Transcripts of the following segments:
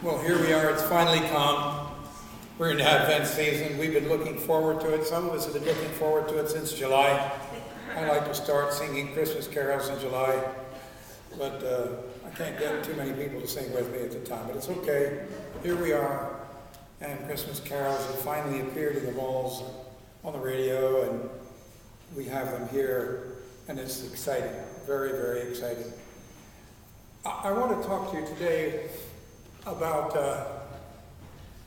Well, here we are. It's finally come. We're in Advent season. We've been looking forward to it. Some of us have been looking forward to it since July. I like to start singing Christmas carols in July, but I can't get too many people to sing with me at the time. But it's okay. Here we are, and Christmas carols have finally appeared in the malls, on the radio, and we have them here, and it's exciting. Very, very exciting. I want to talk to you today about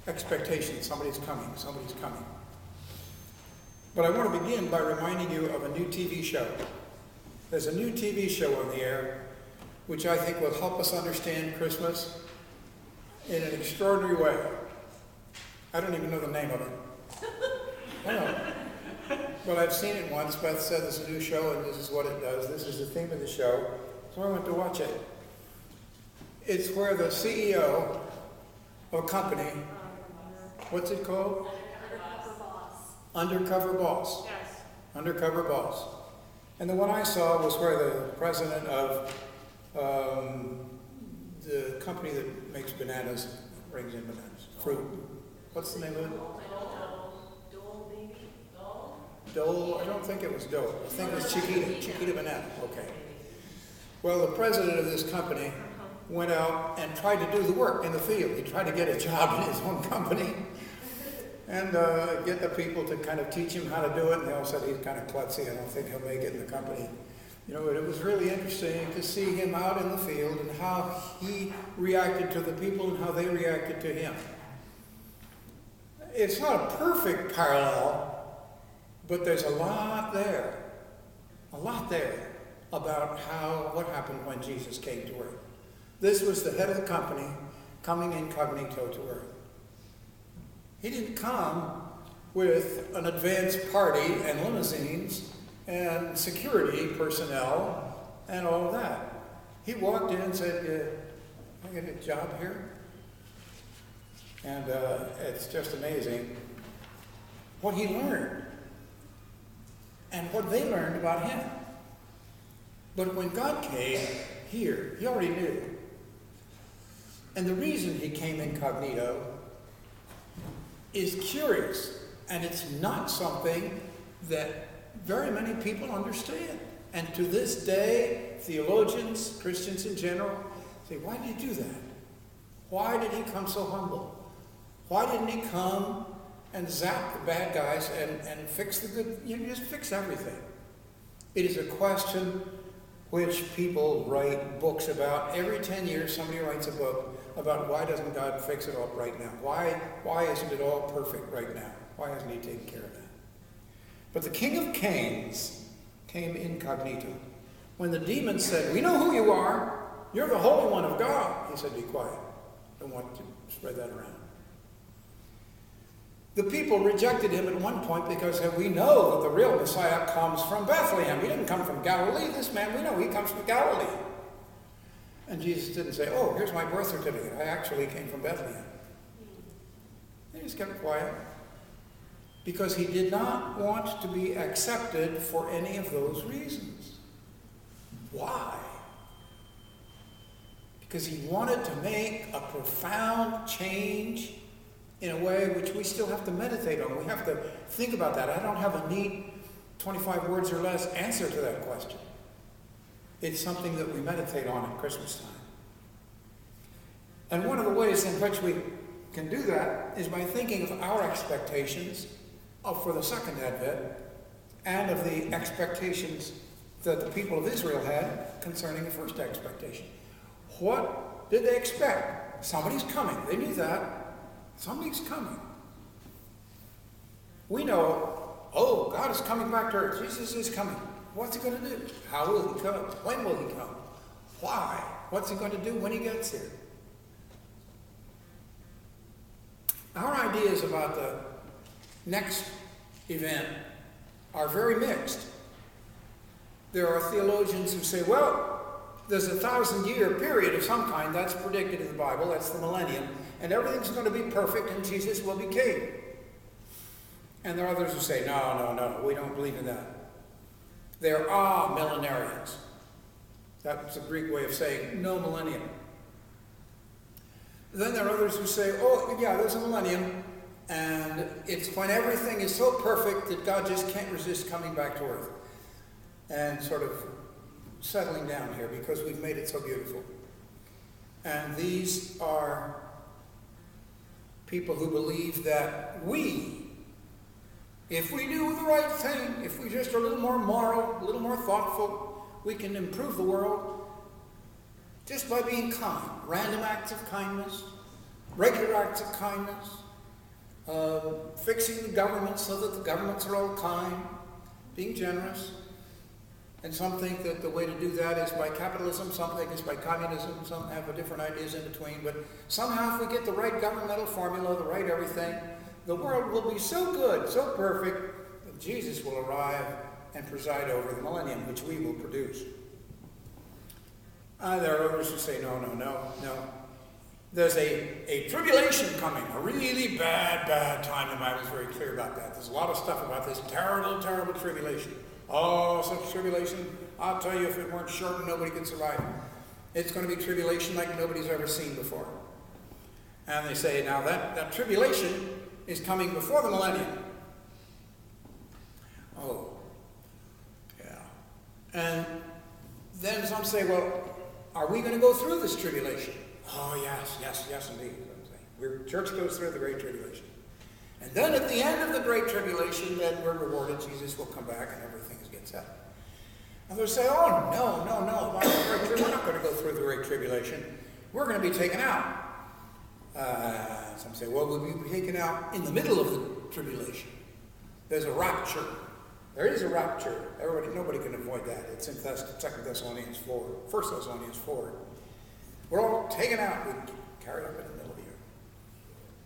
expectations. Somebody's coming. But I want to begin by reminding you of a new TV show. There's a new TV show on the air which I think will help us understand Christmas in an extraordinary way. I don't even know the name of it. I know. But I've seen it once. Beth said there's a new show and this is what it does. This is the theme of the show. So I went to watch it. It's where the CEO of a company, what's it called? Undercover Boss. Yes. Undercover Boss. And the one I saw was where the president of the company that makes bananas, brings in bananas, fruit. What's the name of it? Dole, baby. Dole? I don't think it was Dole. I think it was Chiquita Banana. Okay. Well, the president of this company went out and tried to do the work in the field. He tried to get a job in his own company and get the people to kind of teach him how to do it. And they all said he's kind of klutzy. I don't think he'll make it in the company. You know, it was really interesting to see him out in the field and how he reacted to the people and how they reacted to him. It's not a perfect parallel, but there's a lot there about what happened when Jesus came to earth. This was the head of the company coming incognito to earth. He didn't come with an advance party and limousines and security personnel and all of that. He walked in and said, "Can I get a job here?" And it's just amazing what he learned and what they learned about him. But when God came here, he already knew. And the reason he came incognito is curious, and it's not something that very many people understand. And to this day, theologians, Christians in general, say, why did he do that? Why did he come so humble? Why didn't he come and zap the bad guys and fix the good? Just fix everything. It is a question which people write books about. Every 10 years, somebody writes a book about why doesn't God fix it all right now? Why isn't it all perfect right now? Why hasn't he taken care of that? But the King of Kings came incognito. When the demons said, "We know who you are. You're the Holy One of God," he said, "Be quiet. I don't want to spread that around." The people rejected him at one point because we know that the real Messiah comes from Bethlehem. He didn't come from Galilee. This man, we know he comes from Galilee. And Jesus didn't say, "Oh, here's my birth certificate. I actually came from Bethlehem." He just kept quiet because he did not want to be accepted for any of those reasons. Why? Because he wanted to make a profound change in a way which we still have to meditate on. We have to think about that. I don't have a neat 25 words or less answer to that question. It's something that we meditate on at Christmas time. And one of the ways in which we can do that is by thinking of our expectations for the second Advent and of the expectations that the people of Israel had concerning the first expectation. What did they expect? Somebody's coming. They knew that. Somebody's coming. We know, oh, God is coming back to earth. Jesus is coming. What's he going to do? How will he come? When will he come? Why? What's he going to do when he gets here? Our ideas about the next event are very mixed. There are theologians who say, well, there's a 1,000-year period of some kind that's predicted in the Bible. That's the millennium. And everything's going to be perfect and Jesus will be king. And there are others who say, no, we don't believe in that. There are millenarians. That's a Greek way of saying no millennium. Then there are others who say, oh, yeah, there's a millennium, and it's when everything is so perfect that God just can't resist coming back to earth and sort of settling down here because we've made it so beautiful. And these are people who believe that if we do the right thing, if we just are a little more moral, a little more thoughtful, we can improve the world just by being kind. Random acts of kindness, regular acts of kindness, fixing the government so that the governments are all kind, being generous. And some think that the way to do that is by capitalism, some think it's by communism, some have different ideas in between. But somehow if we get the right governmental formula, the right everything, the world will be so good, so perfect, that Jesus will arrive and preside over the millennium, which we will produce. There are others who say, no. There's a tribulation coming, a really bad time. The Bible is very clear about that. There's a lot of stuff about this terrible, terrible tribulation. Oh, such tribulation. I'll tell you, if it weren't short, nobody could survive. It's going to be tribulation like nobody's ever seen before. And they say, now that tribulation is coming before the millennium. Oh, yeah. And then some say, well, are we going to go through this tribulation? Oh, yes, indeed. Church goes through the Great Tribulation. And then at the end of the Great Tribulation, then we're rewarded. Jesus will come back and everything gets set. And they'll say, oh, no. We're not going to go through the Great Tribulation. We're going to be taken out. Some say, well, we'll be taken out in the middle of the tribulation. There's a rapture. There is a rapture. Nobody can avoid that. It's in 2 Thessalonians 4, 1 Thessalonians 4. We're all taken out. We're carried up in the middle of the earth.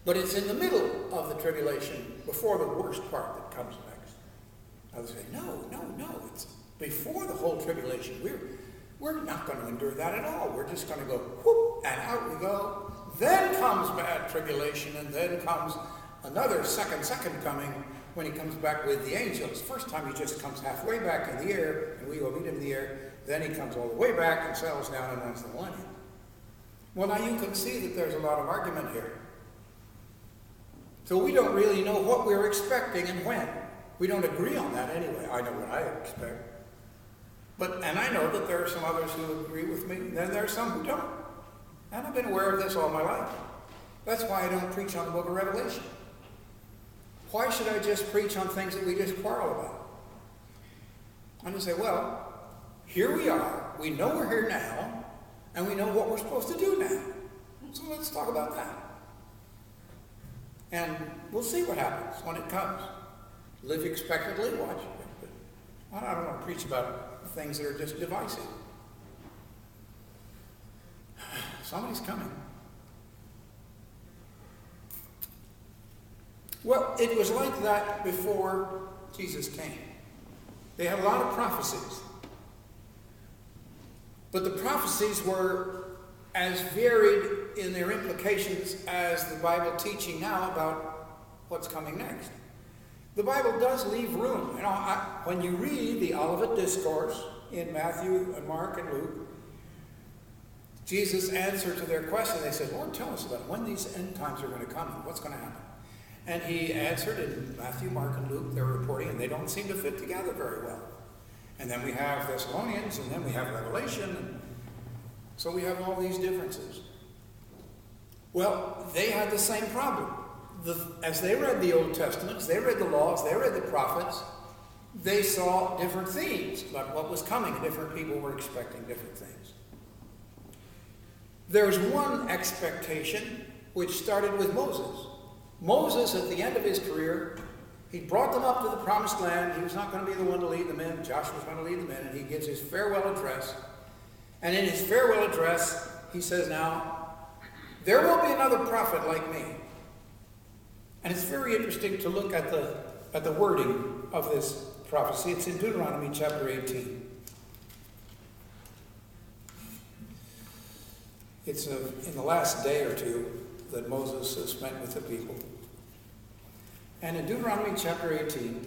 But it's in the middle of the tribulation, before the worst part that comes next. Others say, no. It's before the whole tribulation. We're not going to endure that at all. We're just going to go, whoop, and out we go. Then comes bad tribulation, and then comes another second coming when he comes back with the angels. First time he just comes halfway back in the air, and we will meet him in the air. Then he comes all the way back and settles down and runs the millennium. Well, now you can see that there's a lot of argument here. So we don't really know what we're expecting and when. We don't agree on that anyway. I know what I expect. And I know that there are some others who agree with me, and then there are some who don't. And I've been aware of this all my life. That's why I don't preach on the book of Revelation. Why should I just preach on things that we just quarrel about? I'm going to say, well, here we are. We know we're here now, and we know what we're supposed to do now. So let's talk about that. And we'll see what happens when it comes. Live expectantly, watch it. But I don't want to preach about things that are just divisive. Somebody's coming. Well, it was like that before Jesus came. They had a lot of prophecies. But the prophecies were as varied in their implications as the Bible teaching now about what's coming next. The Bible does leave room. When you read the Olivet Discourse in Matthew and Mark and Luke, Jesus' answer to their question, they said, Lord, tell us about when these end times are going to come and what's going to happen. And he answered in Matthew, Mark, and Luke, they're reporting, and they don't seem to fit together very well. And then we have Thessalonians, and then we have Revelation, and so we have all these differences. Well, they had the same problem. As they read the Old Testament, as they read the laws, they read the prophets, they saw different themes about what was coming. Different people were expecting different things. There's one expectation which started with Moses. Moses, at the end of his career, he brought them up to the promised land. He was not going to be the one to lead them in. Joshua was going to lead them in, and he gives his farewell address. And in his farewell address, he says, now, there will be another prophet like me. And it's very interesting to look at the wording of this prophecy. It's in Deuteronomy chapter 18. It's in the last day or two that Moses spent with the people. And in Deuteronomy chapter 18,